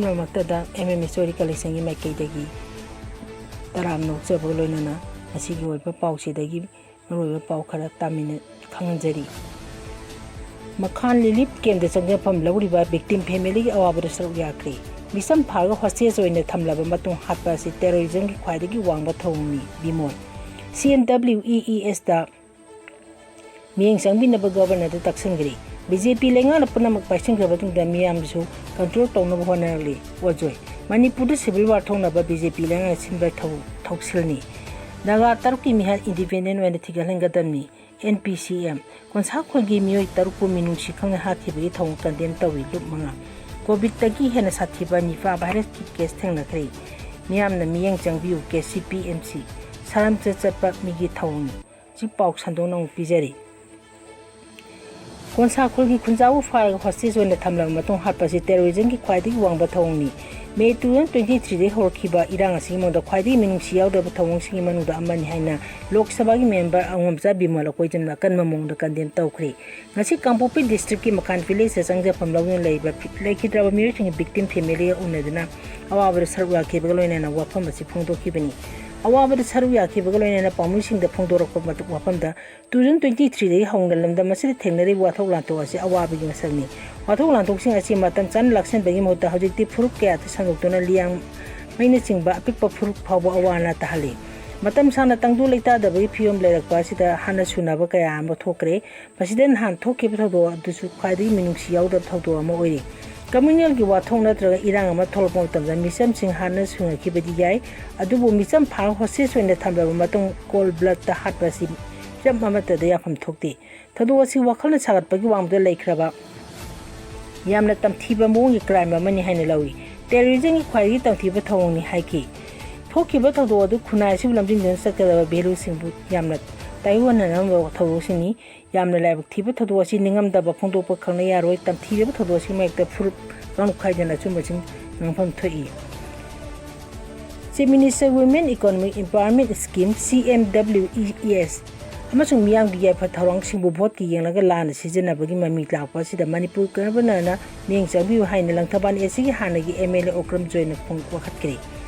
ꯑꯍꯥꯟꯕꯃꯛꯇꯗ Historical ꯏꯁꯩꯒꯤ ꯃꯥꯏꯀꯩꯗꯒꯤ ꯇꯔꯥꯝ ꯅꯣꯛꯆꯕ ꯂꯣꯏꯅꯅ ꯃꯁꯤꯒꯤ ꯑꯣꯏꯕ ꯄꯥꯎꯁꯤꯗꯒꯤ ꯃꯔꯨꯑꯣꯏꯕ ꯄꯥꯎ ꯈꯔ ꯈꯪꯍꯟꯖꯔꯤ꯫ ꯃꯈꯥꯟ ꯔꯤꯂꯤꯞ ꯀꯦꯝꯞꯇ ꯆꯪꯖꯐꯝ ꯂꯧꯔꯤꯕ ꯚꯤꯛꯇꯤꯝ ꯐꯦꯃꯤꯂꯤꯒꯤ ꯑꯋꯥꯕꯗ ꯁꯔꯨꯛ ꯌꯥꯈ꯭ꯔꯦ꯫ ꯃꯤꯆꯝ ꯐꯥꯔꯒ ꯍꯣꯁꯇꯦꯖ ꯑꯣꯏꯅ ꯊꯝꯂꯕ ꯃꯇꯨꯡ ꯍꯥꯠꯄ ꯑꯁꯤ ꯇꯦꯔꯣꯔꯤꯖꯝꯒꯤ ꯈ꯭ꯋꯥꯏꯗꯒꯤ ꯋꯥꯡꯕ ꯊꯧꯑꯣꯡꯅꯤ꯫ ꯕꯤꯃꯣꯜ CNWEESꯗ ꯃꯤꯠꯌꯦꯡ ꯆꯪꯕꯤꯅꯕ ꯒꯕꯔꯅꯔꯗ ꯇꯛꯁꯤꯟꯈ꯭ꯔꯦ꯫ BJP ꯂꯩꯉꯥꯛꯅ ꯄꯨꯝꯅꯃꯛ ꯄꯥꯏꯁꯤꯟꯈ꯭ꯔꯕ ꯃꯇꯨꯡꯗ ꯃꯤꯌꯥꯝꯁꯨ ꯀꯟꯇ꯭ꯔꯣꯜ ꯇꯧꯅꯕ ꯍꯣꯠꯅꯔꯛꯂꯤ꯫ ꯑꯣꯖꯣꯏ ꯃꯅꯤꯄꯨꯔꯗ ꯁꯤꯚꯤꯜ ꯋꯥꯔ ꯊꯣꯛꯅꯕ BJP ꯂꯩꯉꯥꯛꯅ ꯁꯤꯟꯕ ꯊꯧꯁꯤꯜꯅꯤ꯫ ꯅꯥꯒꯥ 3ꯀꯤ ꯃꯤꯍꯥꯠ ꯏꯟꯗꯤꯄꯦꯟꯗꯦꯟ ꯑꯣꯏꯅ ꯊꯤꯒꯠꯍꯟꯒꯗꯕꯅꯤ꯫ NPCM ꯈꯣꯟꯁꯥꯈꯣꯜꯒꯤ ꯃꯤꯑꯣꯏ 3ꯄꯨ ꯃꯤꯅꯨꯡꯁꯤ ꯈꯪꯅ ꯍꯥꯠꯈꯤꯕꯒꯤ ꯊꯧꯑꯣꯡ ꯀꯟꯗꯦꯝ ꯇꯧꯏ꯫ ꯂꯨꯞ 5 ꯀꯣꯚꯤꯗꯇꯒꯤ ꯍꯦꯟꯅ ꯁꯥꯊꯤꯕ ꯅꯤꯄꯥ ꯚꯥꯏꯔꯁꯀꯤ ꯀꯦꯁ ꯊꯦꯡꯅꯈ꯭ꯔꯦ꯫ ꯃꯤꯌꯥꯝꯅ ꯃꯤꯠꯌꯦꯡ ꯆꯪꯕꯤꯌꯨ KCPMC ꯁꯥꯔꯝꯆꯠ ꯆꯠꯄ ꯃꯤꯒꯤ ꯊꯧꯑꯣꯡꯅꯤ꯫ ꯁꯤ ꯄꯥꯎ ꯁꯟꯗꯣꯛꯅ ꯑꯃꯨꯛ ꯄꯤꯖꯔꯤ꯫ ꯈꯣꯟꯁꯥꯈꯣꯜꯒꯤ ꯈꯨꯟꯖꯥꯎꯕꯨ ꯐꯥꯔꯒ ꯍꯣꯁꯇꯦꯖ ꯑꯣꯏꯅ ꯊꯝꯂꯕ ꯃꯇꯨꯡ ꯍꯥꯠꯄ ꯑꯁꯤ ꯇꯦꯔꯣꯔꯤꯖꯝꯒꯤ ꯈ꯭ꯋꯥꯏꯗꯒꯤ ꯋꯥꯡꯕ ꯊꯧꯑꯣꯡꯅꯤ꯫ ꯃꯦ 2023ꯗꯒꯤ ꯍꯧꯔꯛꯈꯤꯕ ꯏꯔꯥꯡ ꯑꯁꯤꯒꯤ ꯃꯅꯨꯡꯗ ꯈ꯭ꯋꯥꯏꯗꯒꯤ ꯃꯤꯅꯨꯡꯁꯤ ꯌꯥꯎꯗꯕ ꯊꯧꯑꯣꯡꯁꯤꯡꯒꯤ ꯃꯅꯨꯡꯗ ꯑꯃꯅꯤ ꯍꯥꯏꯅ ꯂꯣꯛ ꯁꯚꯥꯒꯤ ꯃꯦꯝꯕꯔ ꯑꯉꯣꯝꯆꯥ ꯕꯤꯃꯣꯜ ꯑꯀꯣꯏꯖꯝꯅ ꯑꯀꯟꯕ ꯃꯑꯣꯡꯗ ꯀꯟꯗꯦꯝ ꯇꯧꯈ꯭ꯔꯦ꯫ ꯉꯁꯤ ꯀꯥꯡꯄꯣꯛꯄꯤ ꯗꯤꯁꯇ꯭ꯔꯤꯛꯀꯤ ꯃꯈꯥꯟ ꯚꯤꯂꯦꯖꯇ ꯆꯪꯖꯐꯝ ꯂꯧꯗꯨꯅ ꯂꯩꯈꯤꯗ꯭ꯔꯕ ꯃꯤꯑꯣꯏꯁꯤꯡꯒꯤ ꯚꯤꯛꯇꯤꯝ ꯐꯦꯃꯤꯂꯤꯒ ꯎꯅꯗꯨꯅ ꯑꯋꯥꯕꯗ ꯁꯔꯨꯛ ꯌꯥꯈꯤꯕꯒ ꯂꯣꯏꯅꯅ ꯋꯥꯐꯝ ꯑꯁꯤ ꯐꯣꯡꯗꯣꯛꯈꯤꯕꯅꯤ꯫ ꯑꯋꯥꯕꯗ ꯁꯔꯨꯛ ꯌꯥꯈꯤꯕꯒ ꯂꯣꯏꯅꯅ ꯄꯥꯎꯃꯤꯁꯤꯡꯗ ꯐꯣꯡꯗꯣꯔꯛꯄ ꯋꯥꯐꯝꯗ 2023ꯗꯒꯤ ꯍꯧꯅ ꯂꯝꯗꯝ ꯑꯁꯤꯗ ꯊꯦꯡꯅꯔꯤꯕ ꯋꯥꯊꯣꯛ ꯂꯥꯟꯊꯣꯛ ꯑꯁꯤ ꯑꯋꯥꯕꯒꯤ ꯃꯁꯛꯅꯤ꯫ ꯋꯥꯊꯣꯛ ꯂꯥꯟꯊꯣꯛꯁꯤꯡ ꯑꯁꯤ ꯃꯇꯝ ꯆꯥꯅ ꯂꯥꯛꯁꯤꯟꯕꯒꯤ ꯃꯍꯨꯠꯇ ꯍꯧꯖꯤꯛꯇꯤ ꯐꯨꯔꯨꯞ ꯀꯌꯥꯗ ꯁꯟꯗꯣꯛꯇꯨꯅ ꯂꯤꯌꯥꯡꯃꯩꯅꯆꯤꯡꯕ ꯑꯄꯤꯛꯄ ꯐꯨꯔꯨꯞ ꯐꯥꯎꯕ ꯑꯋꯥ ꯑꯅꯥ ꯇꯥꯍꯜꯂꯤ꯫ ꯃꯇꯝ ꯁꯥꯡꯅ ꯇꯪꯗꯨ ꯂꯩꯇꯥꯗꯕꯒꯤ ꯐꯤꯚꯝ ꯂꯩꯔꯛꯄ ꯑꯁꯤꯗ ꯍꯥꯠꯅ ꯁꯨꯅꯕ ꯀꯌꯥ ꯑꯃ ꯊꯣꯛꯈ꯭ꯔꯦ꯫ ꯃꯁꯤꯗ ꯅꯍꯥꯟ ꯊꯣꯛꯈꯤꯕ ꯊꯧꯗꯣꯛ ꯑꯗꯨꯁꯨ ꯈ꯭ꯋꯥꯏꯗꯒꯤ ꯃꯤꯅꯨꯡꯁꯤ ꯌꯥꯎꯗꯕ ꯊꯧꯗꯣꯛ ꯑꯃ ꯑꯣꯏꯔꯤ꯫ ꯀꯝꯃ꯭ꯌꯨꯅꯦꯜꯒꯤ ꯋꯥꯊꯣꯛ ꯅꯠꯇ꯭ꯔꯒ ꯏꯔꯥꯡ ꯑꯃ ꯊꯣꯛꯂꯛꯄ ꯃꯇꯝꯗ ꯃꯤꯆꯝꯁꯤꯡ ꯍꯥꯠꯅ ꯁꯨꯅꯈꯤꯕꯗꯤ ꯌꯥꯏ, ꯑꯗꯨꯕꯨ ꯃꯤꯆꯝ ꯐꯥꯔꯒ ꯍꯣꯁꯇꯦꯖ ꯑꯣꯏꯅ ꯊꯝꯂꯕ ꯃꯇꯨꯡ ꯀꯣꯜ ꯕ꯭ꯂꯗꯇ ꯍꯥꯠꯄ ꯑꯁꯤ ꯍꯤꯔꯝ ꯑꯃꯠꯇꯗ ꯌꯥꯐꯝ ꯊꯣꯛꯇꯦ꯫ ꯊꯧꯗꯣꯛ ꯑꯁꯤ ꯋꯥꯈꯜꯅ ꯁꯥꯒꯠꯄꯒꯤ ꯋꯥꯡꯃꯗ ꯂꯩꯈ꯭ꯔꯕ ꯌꯥꯝꯅ ꯇꯝꯊꯤꯕ ꯃꯑꯣꯡꯒꯤ ꯀ꯭ꯔꯥꯏꯝ ꯑꯃꯅꯤ ꯍꯥꯏꯅ ꯂꯧꯏ꯫ ꯇꯦꯔꯣꯔꯤꯖꯝꯒꯤ ꯈ꯭ꯋꯥꯏꯗꯒꯤ ꯇꯝꯊꯤꯕ ꯊꯧꯑꯣꯡꯅꯤ ꯍꯥꯏꯈꯤ꯫ ꯊꯣꯛꯈꯤꯕ ꯊꯧꯗꯣꯛ ꯑꯗꯨ ꯈꯨꯟꯅꯥꯏ ꯑꯁꯤꯕꯨ ꯂꯝꯖꯤꯡꯗꯨꯅ ꯆꯠꯀꯗꯕ ꯚꯦꯂꯨꯁꯤꯡꯕꯨ ꯌꯥꯝꯅ ꯇꯥꯏꯑꯣꯟꯅꯔꯝꯕ ꯊꯧꯗꯣꯛꯁꯤꯡꯅꯤ꯫ ꯌꯥꯝꯅ ꯂꯥꯏꯕꯛ ꯊꯤꯕ ꯊꯧꯗꯣꯛ ꯑꯁꯤ ꯅꯤꯡꯉꯝꯗꯕ ꯐꯣꯡꯗꯣꯛꯄ ꯈꯪꯅ ꯌꯥꯔꯣꯏ꯫ ꯇꯝꯊꯤꯔꯕ ꯊꯧꯗꯣꯛ ꯑꯁꯤꯒꯤ ꯃꯥꯌꯣꯛꯇ ꯐꯨꯔꯨꯞ ꯀꯥꯡꯂꯨꯞ ꯈꯥꯏꯗꯅ ꯑꯆꯨꯝꯕꯁꯤꯡ ꯉꯥꯡꯐꯝ ꯊꯣꯛꯏ꯫ Chief minister women economic empowerment scheme CMWES ꯑꯃꯁꯨꯡ ꯃꯤꯌꯥꯝꯒꯤ ꯌꯥꯏꯐ ꯊꯧꯔꯥꯡꯁꯤꯡꯕꯨ ꯚꯣꯠꯀꯤ ꯌꯦꯡꯂꯒ ꯂꯥꯟꯅ ꯁꯤꯖꯤꯟꯅꯕꯒꯤ ꯃꯃꯤ ꯂꯥꯛꯄ ꯑꯁꯤꯗ ꯃꯅꯤꯄꯨꯔ ꯒꯕꯔꯅꯔꯅ ꯃꯤꯠꯌꯦꯡ ꯆꯪꯕꯤꯌꯨ ꯍꯥꯏꯅ ꯂꯪꯊꯕꯥꯜ ꯑꯦꯁꯤꯒꯤ ꯍꯥꯟꯅꯒꯤ MLA ꯑꯣꯀ꯭ꯔꯝ ꯖꯣꯏꯅ ꯋꯥꯀꯠꯈ꯭ꯔꯦ꯫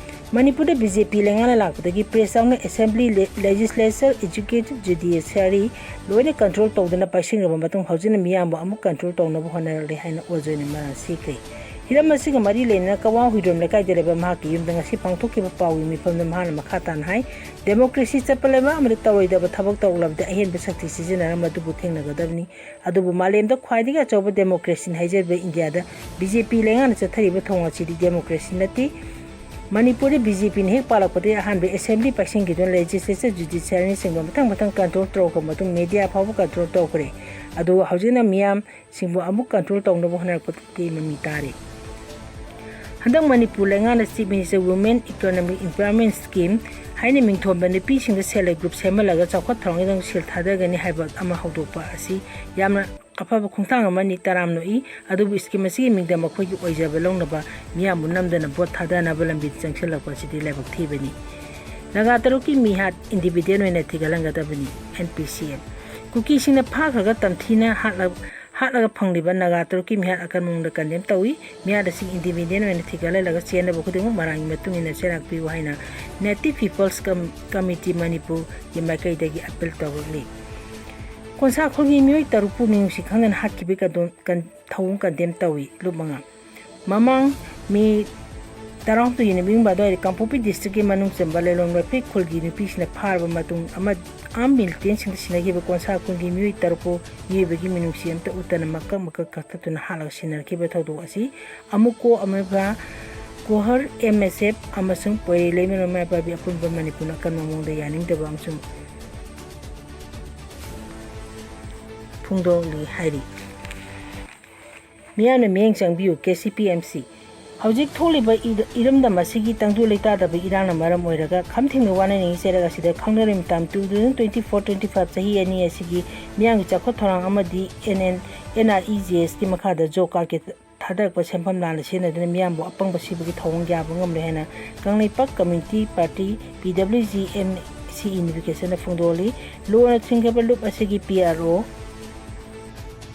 ꯃꯅꯤꯄꯨꯔꯗ BJP ꯂꯩꯉꯥꯛꯅ ꯂꯥꯛꯄꯗꯒꯤ ꯄ꯭ꯔꯦꯁ ꯌꯥꯎꯅ ꯑꯦꯁꯦꯝꯕ꯭ꯂꯤ, ꯂꯦꯖꯤꯁꯂꯦꯆꯔ, ꯑꯦꯛꯖꯤꯀ꯭ꯌꯨꯇꯤꯚ, ꯖꯨꯗꯤꯁꯤꯌꯔꯤ ꯂꯣꯏꯅ ꯀꯟꯇ꯭ꯔꯣꯜ ꯇꯧꯗꯨꯅ ꯄꯥꯏꯁꯤꯟꯈ꯭ꯔꯕ ꯃꯇꯨꯡ ꯍꯧꯖꯤꯛꯅ ꯃꯤꯌꯥꯝꯕꯨ ꯑꯃꯨꯛ ꯀꯟꯇ꯭ꯔꯣꯜ ꯇꯧꯅꯕ ꯍꯣꯠꯅꯔꯛꯂꯦ ꯍꯥꯏꯅ ꯑꯣꯖꯣꯏꯅ ꯃꯔꯥꯜ ꯁꯤꯈ꯭ꯔꯦ꯫ ꯍꯤꯔꯝ ꯑꯁꯤꯒ ꯃꯔꯤ ꯂꯩꯅꯅ ꯀꯋꯥ ꯍꯨꯏꯗ꯭ꯔꯣꯝ ꯂꯩꯀꯥꯏꯗ ꯂꯩꯕ ꯃꯍꯥꯛꯀꯤ ꯌꯨꯝꯗ ꯉꯁꯤ ꯄꯥꯡꯊꯣꯛꯈꯤꯕ ꯄꯥꯎꯒꯤ ꯃꯤꯐꯝꯗ ꯃꯍꯥꯛꯅ ꯃꯈꯥ ꯇꯥꯅ ꯍꯥꯏ ꯗꯦꯃꯣꯀ꯭ꯔꯦꯁꯤ ꯆꯠꯄ ꯂꯩꯕꯥꯛ ꯑꯃꯗ ꯇꯧꯔꯣꯏꯗꯕ ꯊꯕꯛ ꯇꯧꯔꯛꯂꯕꯗꯤ ꯑꯍꯦꯟꯕ ꯁꯛꯇꯤ ꯁꯤꯖꯤꯟꯅꯔꯒ ꯃꯗꯨꯕꯨ ꯊꯦꯡꯅꯒꯗꯕꯅꯤ꯫ ꯑꯗꯨꯕꯨ ꯃꯥꯂꯦꯝꯗ ꯈ꯭ꯋꯥꯏꯗꯒꯤ ꯑꯆꯧꯕ ꯗꯦꯃꯣꯀ꯭ꯔꯦꯁꯤꯅꯤ ꯍꯥꯏꯖꯔꯤꯕ ꯏꯟꯗꯤꯌꯥꯗ BJP ꯂꯩꯉꯥꯛꯅ ꯆꯠꯊꯔꯤꯕ ꯊꯧꯑꯣꯡ ꯑꯁꯤꯗꯤ ꯗꯦꯃꯣꯀ꯭ꯔꯦꯁꯤ ꯅꯠꯇꯦ꯫ ꯃꯅꯤꯄꯨꯔꯗ BJPꯅ ꯍꯦꯛ ꯄꯥꯜꯂꯛꯄꯗꯒꯤ ꯑꯍꯥꯟꯕ ꯑꯦꯁꯦꯝꯕ꯭ꯂꯤ ꯄꯥꯏꯁꯤꯟꯈꯤꯗꯨꯅ ꯂꯦꯖꯤꯁꯂꯦꯆꯔ, ꯖꯨꯗꯤꯁꯤꯌꯔꯤꯅꯆꯤꯡꯕ ꯃꯊꯪ ꯀꯟꯇ꯭ꯔꯣꯜ ꯇꯧꯔꯛꯄ ꯃꯇꯨꯡ ꯃꯦꯗꯤꯌꯥ ꯐꯥꯎꯕ ꯀꯟꯇ꯭ꯔꯣꯜ ꯇꯧꯈ꯭ꯔꯦ꯫ ꯑꯗꯨꯒ ꯍꯧꯖꯤꯛꯅ ꯃꯤꯌꯥꯝꯁꯤꯡꯕꯨ ꯑꯃꯨꯛ ꯀꯟꯇ꯭ꯔꯣꯜ ꯇꯧꯅꯕ ꯍꯣꯠꯅꯔꯛꯄꯒꯤ ꯃꯃꯤ ꯇꯥꯔꯤ꯫ ꯍꯟꯗꯛ ꯃꯅꯤꯄꯨꯔ ꯂꯩꯉꯥꯛꯅ chief minister women economic empowerment scheme ꯍꯥꯏꯅ ꯃꯤꯡꯊꯣꯟꯕ ꯅꯨꯄꯤꯁꯤꯡꯗ ꯁꯦꯜꯐ ꯍꯦꯜꯞ ꯒ꯭ꯔꯨꯞ ꯁꯦꯝꯍꯜꯂꯒ ꯆꯥꯎꯈꯠ ꯊꯧꯔꯥꯡꯒꯤꯗꯃꯛ ꯁꯦꯜ ꯊꯥꯗꯒꯅꯤ ꯍꯥꯏꯕ ꯑꯃ ꯍꯧꯗꯣꯛꯄ ꯑꯁꯤ ꯌꯥꯝꯅ ꯑꯐꯕ ꯈꯣꯡꯊꯥꯡ ꯑꯃꯅꯤ꯫ ꯇꯔꯥꯝ ꯅꯣꯛꯏ꯫ ꯑꯗꯨꯕꯨ ꯁ꯭ꯀꯤꯝ ꯑꯁꯤꯒꯤ ꯃꯤꯡꯗ ꯃꯈꯣꯏꯒꯤ ꯑꯣꯏꯖꯕ ꯂꯧꯅꯕ ꯃꯤꯌꯥꯝꯕꯨ ꯅꯝꯗꯅ ꯚꯣꯠ ꯊꯥꯗꯅꯕ ꯂꯝꯕꯤꯗ ꯆꯪꯁꯤꯜꯂꯛꯄ ꯑꯁꯤꯗꯤ ꯂꯥꯏꯕꯛ ꯊꯤꯕꯅꯤ꯫ ꯅꯥꯒꯥ 3ꯀꯤ ꯃꯤꯍꯥꯠ ꯏꯟꯗꯤꯄꯦꯟꯗꯦꯟ ꯑꯣꯏꯅ ꯊꯤꯒꯠꯍꯟꯒꯗꯕꯅꯤ꯫ NPCM ꯀꯨꯀꯤꯁꯤꯡꯅ ꯐꯥꯈ꯭ꯔꯒ ꯇꯝꯊꯤꯅ ꯍꯥꯠꯂꯒ ꯐꯪꯂꯤꯕ ꯅꯥꯒꯥ 3ꯀꯤ ꯃꯤꯍꯥꯠ ꯑꯀꯟꯕ ꯃꯑꯣꯡꯗ ꯀꯟꯗꯦꯝ ꯇꯧꯏ꯫ ꯃꯤꯍꯥꯠ ꯑꯁꯤ ꯏꯟꯗꯤꯄꯦꯟꯗꯦꯟ ꯑꯣꯏꯅ ꯊꯤꯒꯠꯍꯜꯂꯒ ꯆꯦꯟꯅꯕ ꯈꯨꯗꯤꯡꯃꯛ ꯃꯔꯥꯡꯒꯤ ꯃꯇꯨꯡ ꯏꯟꯅ ꯆꯩꯔꯥꯛꯄꯤꯌꯨ ꯍꯥꯏꯅ ꯅꯦꯇꯤꯚ ꯄꯤꯄꯜꯁ ꯀꯝꯃꯤꯇꯤ ꯃꯅꯤꯄꯨꯔꯒꯤ ꯃꯥꯏꯀꯩꯗꯒꯤ ꯑꯄꯤꯜ ꯇꯧꯔꯛꯂꯤ꯫ ꯈꯣꯟꯁꯥꯈꯣꯜꯒꯤ ꯃꯤꯑꯣꯏ 3ꯄꯨ ꯃꯤꯅꯨꯡꯁꯤ ꯈꯪꯗꯅ ꯍꯥꯠꯈꯤꯕꯒꯤ ꯊꯧꯑꯣꯡ ꯀꯟꯗꯦꯝ ꯇꯧꯏ꯫ ꯂꯨꯞ 5 ꯃꯃꯥꯡ ꯃꯦ 16 ꯅꯨꯃꯤꯠꯌꯨꯡꯕ ꯑꯗꯨꯋꯥꯏꯗ ꯀꯥꯡꯄꯣꯛꯄꯤ ꯗꯤꯁꯇ꯭ꯔꯤꯛꯀꯤ ꯃꯅꯨꯡ ꯆꯟꯕ ꯂꯩꯂꯣꯡ ꯂꯣꯏꯄꯩ ꯈꯨꯜꯒꯤ ꯅꯨꯄꯤꯁꯤꯡꯅ ꯐꯥꯔꯕ ꯃꯇꯨꯡ ꯑꯥꯔꯝ ꯃꯤꯂꯤꯇꯦꯟꯠꯁꯤꯡꯗ ꯁꯤꯟꯅꯈꯤꯕ ꯈꯣꯟꯁꯥꯈꯣꯜꯒꯤ ꯃꯤꯑꯣꯏ 3ꯄꯨ ꯃꯤꯑꯣꯏꯕꯒꯤ ꯃꯤꯅꯨꯡꯁꯤ ꯑꯃꯠꯇ ꯎꯠꯇꯅ ꯃꯀꯛ ꯀꯛꯊꯠꯇꯨꯅ ꯍꯥꯠꯂꯒ ꯁꯤꯟꯅꯈꯤꯕ ꯊꯧꯗꯣꯛ ꯑꯁꯤ ꯑꯃꯨꯛꯀꯣ ꯑꯃꯦꯕ ꯀꯣꯍꯔ MSF ꯑꯃꯁꯨꯡ ꯄꯣꯏꯔꯩꯂꯩꯃ ꯃꯃꯥꯄꯥꯕꯤ ꯑꯄꯨꯟꯕ ꯃꯅꯤꯄꯨꯔꯅ ꯑꯀꯟꯕ ꯃꯑꯣꯡꯗ ꯌꯥꯅꯤꯡꯗꯕ ꯑꯃꯁꯨꯡ ꯐꯣꯡꯗꯣꯛꯂꯤ ꯍꯥꯏꯔꯤ꯫ ꯃꯤꯌꯥꯝꯅ ꯃꯤꯠꯌꯦꯡ ꯆꯪꯕꯤꯌꯨ KCPMC ꯍꯧꯖꯤꯛ ꯊꯣꯛꯂꯤꯕ ꯏꯔꯝꯗꯝ ꯑꯁꯤꯒꯤ ꯇꯪꯗꯨ ꯂꯩꯇꯥꯗꯕ ꯏꯔꯥꯡꯅ ꯃꯔꯝ ꯑꯣꯏꯔꯒ ꯈꯝ ꯊꯦꯡꯅ ꯋꯥꯅꯅꯤꯡꯉꯤ ꯆꯩꯔꯛ ꯑꯁꯤꯗ ꯈꯪꯅꯔꯤꯕ ꯃꯇꯝ 2024-25 ꯆꯍꯤ ꯑꯅꯤ ꯑꯁꯤꯒꯤ ꯃꯤꯌꯥꯝꯒꯤ ꯆꯥꯎꯈꯠ ꯊꯧꯔꯥꯡ ꯑꯃꯗꯤ NREGSꯀꯤ ꯃꯈꯥꯗ ꯖꯣꯕ ꯀꯥꯔꯠꯀꯤ ꯊꯥꯗꯔꯛꯄ ꯁꯦꯟꯐꯝ ꯂꯥꯟꯅ ꯁꯤꯖꯤꯟꯅꯗꯨꯅ ꯃꯤꯌꯥꯝꯕꯨ ꯑꯄꯪꯕ ꯁꯤꯕꯒꯤ ꯊꯧꯑꯣꯡ ꯌꯥꯕ ꯉꯝꯂꯣꯏ ꯍꯥꯏꯅ ꯀꯪꯂꯩꯄꯥꯛ ꯀꯝꯃ꯭ꯌꯨꯅꯤꯇꯤ ꯄꯥꯔꯇꯤ PWG-MCE ꯅꯣꯇꯤꯐꯤꯀꯦꯁꯟꯗ ꯐꯣꯡꯗꯣꯛꯂꯤ꯫ ꯂꯣꯅ ꯊꯤꯡꯈ꯭ꯔꯕ ꯂꯨꯞ ꯑꯁꯤꯒꯤ PRO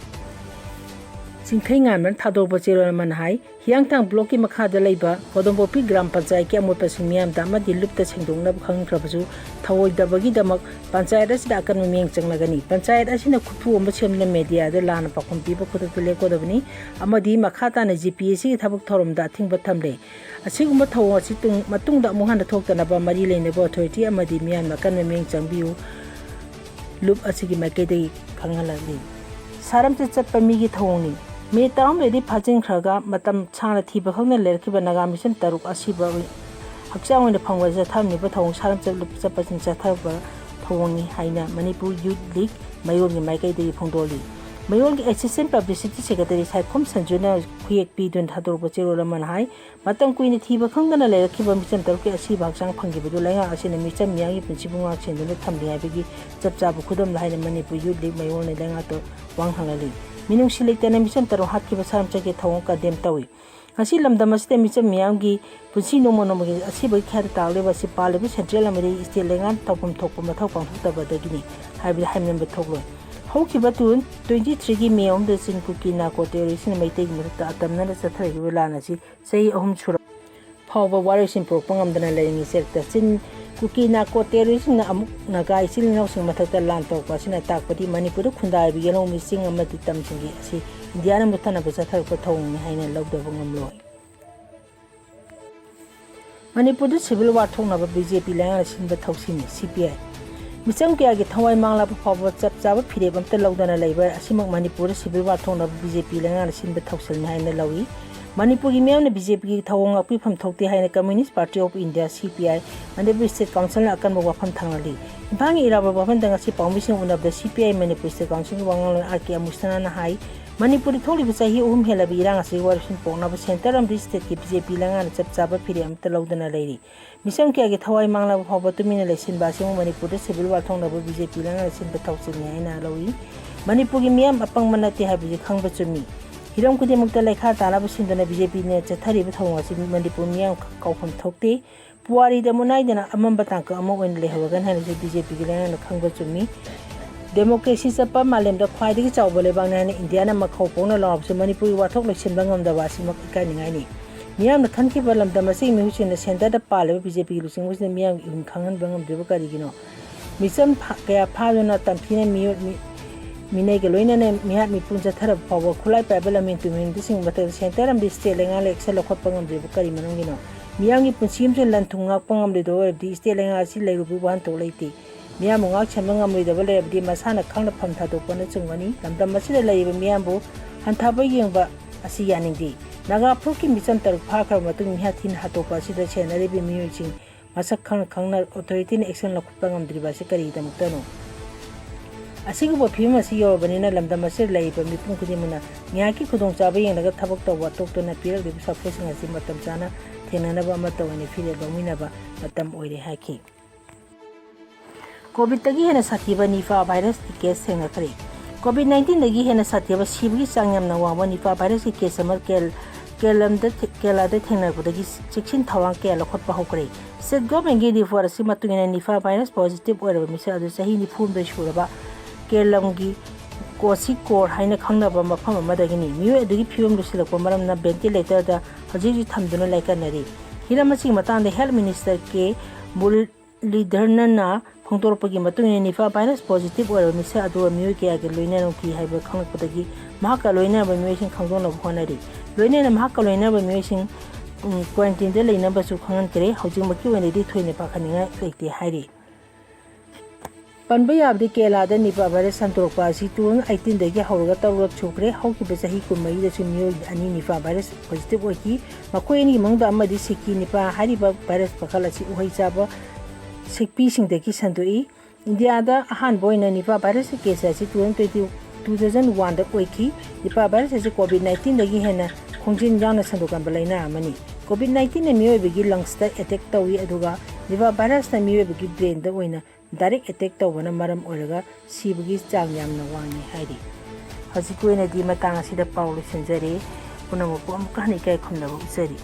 Singkai ngan thadokpa chero man hai hiangtang block ki makha da leiba Kodongpopi gram panchayat ki amot pasing miyam da amadi lupta sengdongna khangkhrabasu thawoi dabagi damak panchayat asida akan miyeng changlagani panchayat asina khuthu omba chemna media da lana pakhum piba khudatu lekodabani amadi makha ta na GPSC thabuk thorom da thingba thamle asigumba thawo asi tung matung da muhan da thoktana ba mari leine bo authority amadi miyam na kan miyeng changbiu lup asigi makedai khanghalali saram che chatpa mi gi thawni me taum ledi phajing khraga matam chana thiba khawna lerkiba naga mission taruk asiba hakchang oina phangwa ja thamni ba thawng saram chaplup chapasing chathaba thawni haina Manipur Youth League mayor ni maikai de phongdoli mayor ki assistant publicity secretary Saikhom Sanjuna khuyek pi dun thador ba chero raman hai matam kuini thiba khangdana lerkiba mission taruk ki asiba hakchang phanggi bu lainga asina Micham yangi principal ngak chenduna thamli haibigi chapcha bu khudam laina Manipur Youth League mayor ni lainga to wang hangali minung silektana Micham taro hatki basam chake thawong ka dem tawi asi lamdam asite Micham miyamgi punsi nomo nomo gi asi bai khar taale basi pale bi central amari state lengan tawpum thokpum mathau pangthukta badagini haibi haimnam ba thoklo hauki batun 23 gi miyom de sinkuki na ko terrorism maitei murta atamna la sathai gi lana si sei ahum chura phawba waresin propangam dana leingi sekta sin kuki na ko terrorism na amuk na gai sil nau sing mathakta lan tok pasina takpati Manipur khundai bi gelo mising amati tamsingi asi India na mutana ba sathar ko thong ni haina lawda bangam loi Manipur civil war thong na ba BJP langa sin ba thoksini CPI Micham kya gi thawai mangla ba phawa chap chaba phire bam ta lawdana leiba asimak Manipur civil war thong na BJP langa sin ba thoksil ni haina lawi Manipur gi miyam na BJP gi thawong akpi pham thokti haina Communist Party of India CPI Manipur State Council na akan ba pham thangali bhangi iraba ba pham danga si permission unab da CPI Manipur State Council wangal arki amusana na hai Manipur tholi ba sahi uhum hela bi irang asi warsin pona ba center am state ki BJP langa na chap chaba phire am ta lawdana leiri Micham kya gi thawai mangla ba phawa tumina lesin ba si Manipur civil war thong na ba BJP langa sin ba thoksil ni haina lawi Manipur gi miyam apang manati ha bi khangba chumi Hiram kudi mukta lekha tana busindana BJP ne chathari bu thawang asi Manipur miyam kaufam thokte puari da munai dana amamba tangka amo wen lehawagan hana BJP gi langa khangba chumi democracy chapa malem da khwaidgi chawba lebang na India na makhau pona lawab se Manipur wathok leksin bangam da wasi mak ikai ningai ni miyam na khanki balam da masi mi husin na center da pale BJP gi lusing wis miyam in khangan bangam deba kari gino Micham kaya phajona tamphina mi minai ke loina ne mihat mi punja thara pawa khulai paibala min tumin dising bata center am state lenga le excel khot pangam de bukari manang gino miyam gi punchim je lan thunga pangam de do di state lenga si leiru bu ban to leiti miyam ngak chamangam le de bale di masana khangna pham tha do pona chungwani lamdam masile leiba miyam bu hantha ba yengba asi yaning di naga phuki Micham tar pha khar matung mihat thin hato pa si da chenare bi miyuching masak khangna authority ne action la khot pangam dri ba se kari da muktano asigu bo phima si yo banina lamdam asir leiba mipung kudimuna nyaki khudong chaba yengnaga thabak tawa tokto na pirak de sapphosing asi matam chana thenana ba matawani file bamina ba matam oire haki covid tagi hena sathiba nifa virus ki case senga kare covid 19 dagi hena sathiba sibgi changyam na wa nifa virus ki case amar kelam da thengna budagi chiksin thawang ke la khotpa hokre state government gi for asi matungina nifa virus positive ore misa adu sahi ni phum be shuraba Kelamgi kosi kor haina khangnaba mafam amadagini miyo adugi phium lusilakwa maramna ventilator da hajiji thamduna laikanari hiramasi matang da health minister ke Muradharan na phongtorpagi matungina nifa virus positive ora misa adu miyo ke age loina no ki haiba khangpodagi mahaka loina ba miyo sing khangdona bhonari loina na mahaka loina ba miyo sing quarantine da leina ba su khangan kare hojing maki wani di thoine pakhaninga leite hairi Panba yabdi kela da nipa virus santorpa si 2018 dagi hawraga tawrak chukre hawkiba sahi kumai da sumyo ani nipa virus positive oki makoi ni mangda amadi siki nipa hariba virus pakhala si uhai chaba sikpi sing dagi sandoi India da ahan boina nipa virus case si 2001 da oiki nipa virus si COVID-19 dagi hena khongjin jana sandokan balaina amani COVID-19 ne miyo bigi lungs da attack tawi aduga nipa virus na miyo bigi brain da oina direct attack tawbana maram oiraga sibagi chang yamna wangi hairi hasi koina di matang asida paulu senjari punamu ko amka hani kai khumna usari